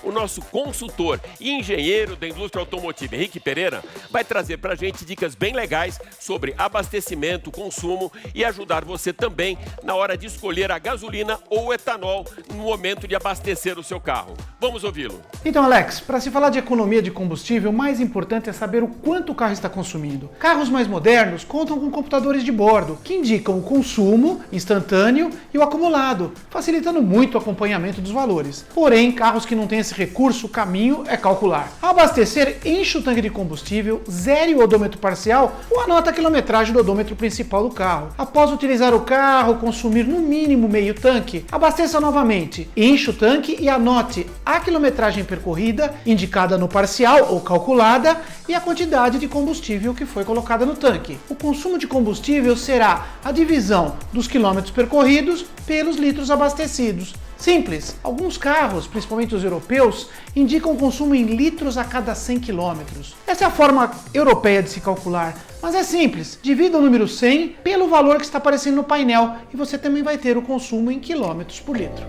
o nosso consultor e engenheiro da indústria automotiva, Henrique Pereira, vai trazer para a gente dicas bem legais sobre abastecimento, consumo e ajudar você também na hora de escolher a gasolina ou o etanol no momento de abastecer o seu carro. Vamos ouvi-lo. Então, Alex, para se falar de economia de combustível, o mais importante é saber o quanto o carro está consumindo. Carros mais modernos contam com computadores de bordo, que indicam o consumo instantâneo e o acumulado, facilitando muito o acompanhamento dos valores. Porém, carros que não têm esse recurso, o caminho é calcular. Ao abastecer, enche o tanque de combustível, zere o odômetro parcial ou anota a quilometragem do odômetro principal do carro. Após utilizar o carro, consumir no mínimo meio tanque, abasteça novamente, enche o tanque e anote a quilometragem percorrida, indicada no parcial ou calculada, e a quantidade de combustível que foi colocada no tanque. O consumo de combustível será a divisão dos quilômetros percorridos pelos litros abastecidos. Simples. Alguns carros, principalmente os europeus, indicam consumo em litros a cada 100 km. Essa é a forma europeia de se calcular, mas é simples. Divida o número 100 pelo valor que está aparecendo no painel e você também vai ter o consumo em quilômetros por litro.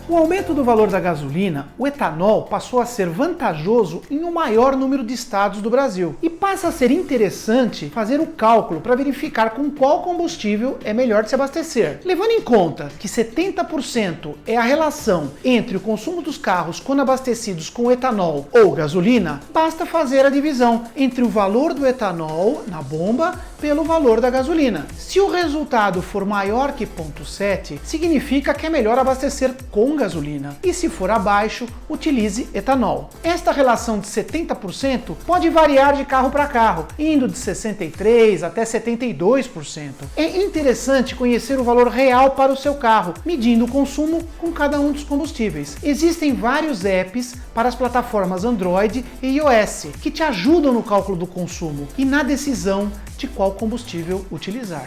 Com o aumento do valor da gasolina, o etanol passou a ser vantajoso em um maior número de estados do Brasil. E passa a ser interessante fazer o cálculo para verificar com qual combustível é melhor de se abastecer. Levando em conta que 70% é a relação entre o consumo dos carros quando abastecidos com etanol ou gasolina, basta fazer a divisão entre o valor do etanol na bomba pelo valor da gasolina. Se o resultado for maior que 0,7, significa que é melhor abastecer com gasolina. E se for abaixo, utilize etanol. Esta relação de 70% pode variar de carro para carro, indo de 63% até 72%. É interessante conhecer o valor real para o seu carro, medindo o consumo com cada um dos combustíveis. Existem vários apps para as plataformas Android e iOS que te ajudam no cálculo do consumo e na decisão de qual combustível utilizar.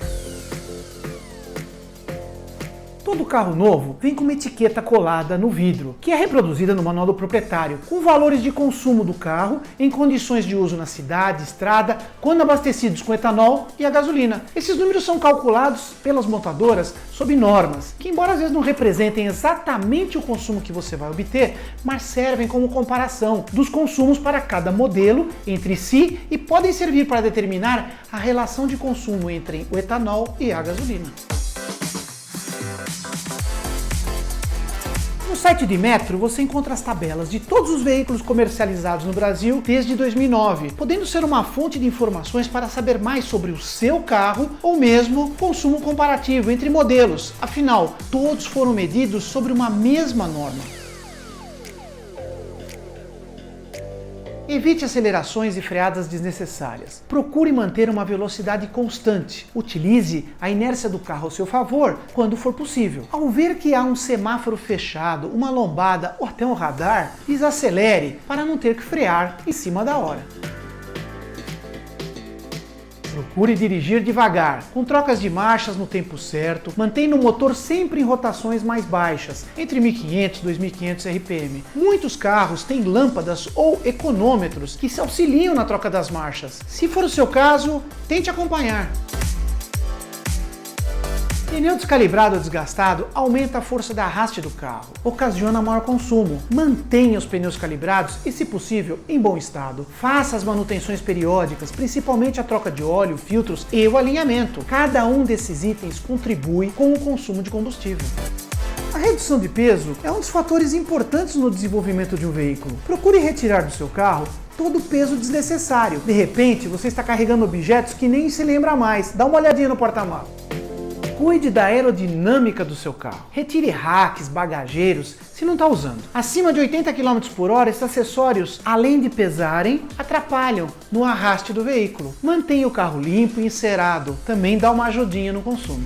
Todo carro novo vem com uma etiqueta colada no vidro, que é reproduzida no manual do proprietário, com valores de consumo do carro em condições de uso na cidade, estrada, quando abastecidos com etanol e a gasolina. Esses números são calculados pelas montadoras sob normas, que embora às vezes não representem exatamente o consumo que você vai obter, mas servem como comparação dos consumos para cada modelo entre si e podem servir para determinar a relação de consumo entre o etanol e a gasolina. No site de Metro você encontra as tabelas de todos os veículos comercializados no Brasil desde 2009, podendo ser uma fonte de informações para saber mais sobre o seu carro ou mesmo consumo comparativo entre modelos, afinal, todos foram medidos sobre uma mesma norma. Evite acelerações e freadas desnecessárias. Procure manter uma velocidade constante. Utilize a inércia do carro ao seu favor quando for possível. Ao ver que há um semáforo fechado, uma lombada ou até um radar, desacelere para não ter que frear em cima da hora. Procure dirigir devagar, com trocas de marchas no tempo certo, mantenha o motor sempre em rotações mais baixas, entre 1500 e 2500 RPM. Muitos carros têm lâmpadas ou econômetros que se auxiliam na troca das marchas. Se for o seu caso, tente acompanhar. Pneu descalibrado ou desgastado aumenta a força da arraste do carro, ocasiona maior consumo. Mantenha os pneus calibrados e, se possível, em bom estado. Faça as manutenções periódicas, principalmente a troca de óleo, filtros e o alinhamento. Cada um desses itens contribui com o consumo de combustível. A redução de peso é um dos fatores importantes no desenvolvimento de um veículo. Procure retirar do seu carro todo o peso desnecessário. De repente, você está carregando objetos que nem se lembra mais. Dá uma olhadinha no porta-malas. Cuide da aerodinâmica do seu carro. Retire racks, bagageiros, se não está usando. Acima de 80 km por hora, esses acessórios, além de pesarem, atrapalham no arraste do veículo. Mantenha o carro limpo e encerado. Também dá uma ajudinha no consumo.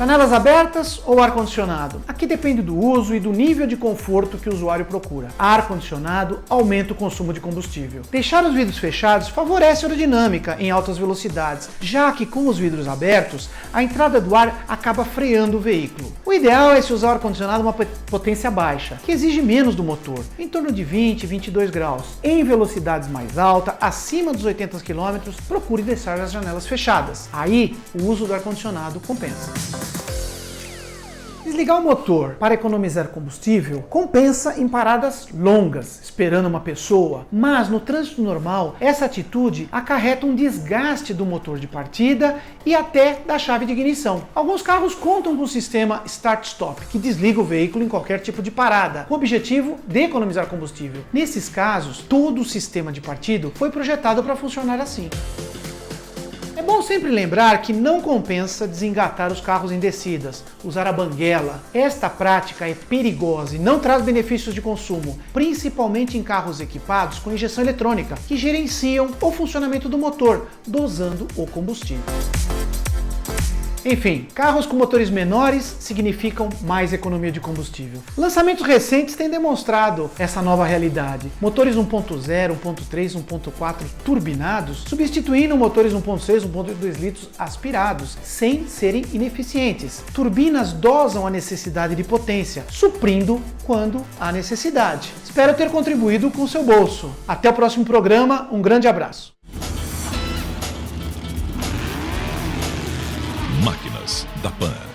Janelas abertas ou ar-condicionado? Aqui depende do uso e do nível de conforto que o usuário procura. Ar-condicionado aumenta o consumo de combustível. Deixar os vidros fechados favorece a aerodinâmica em altas velocidades, já que com os vidros abertos, a entrada do ar acaba freando o veículo. O ideal é se usar o ar-condicionado uma potência baixa, que exige menos do motor, em torno de 20 e 22 graus. Em velocidades mais altas, acima dos 80 km, procure deixar as janelas fechadas. Aí, o uso do ar-condicionado compensa. Desligar o motor para economizar combustível compensa em paradas longas, esperando uma pessoa, mas no trânsito normal, essa atitude acarreta um desgaste do motor de partida e até da chave de ignição. Alguns carros contam com o sistema Start-Stop, que desliga o veículo em qualquer tipo de parada, com o objetivo de economizar combustível. Nesses casos, todo o sistema de partido foi projetado para funcionar assim. É bom sempre lembrar que não compensa desengatar os carros em descidas, usar a banguela. Esta prática é perigosa e não traz benefícios de consumo, principalmente em carros equipados com injeção eletrônica, que gerenciam o funcionamento do motor, dosando o combustível. Enfim, carros com motores menores significam mais economia de combustível. Lançamentos recentes têm demonstrado essa nova realidade. Motores 1.0, 1.3, 1.4 turbinados, substituindo motores 1.6, 1.2 litros aspirados, sem serem ineficientes. Turbinas dosam a necessidade de potência, suprindo quando há necessidade. Espero ter contribuído com o seu bolso. Até o próximo programa, um grande abraço. Máquinas da Pan.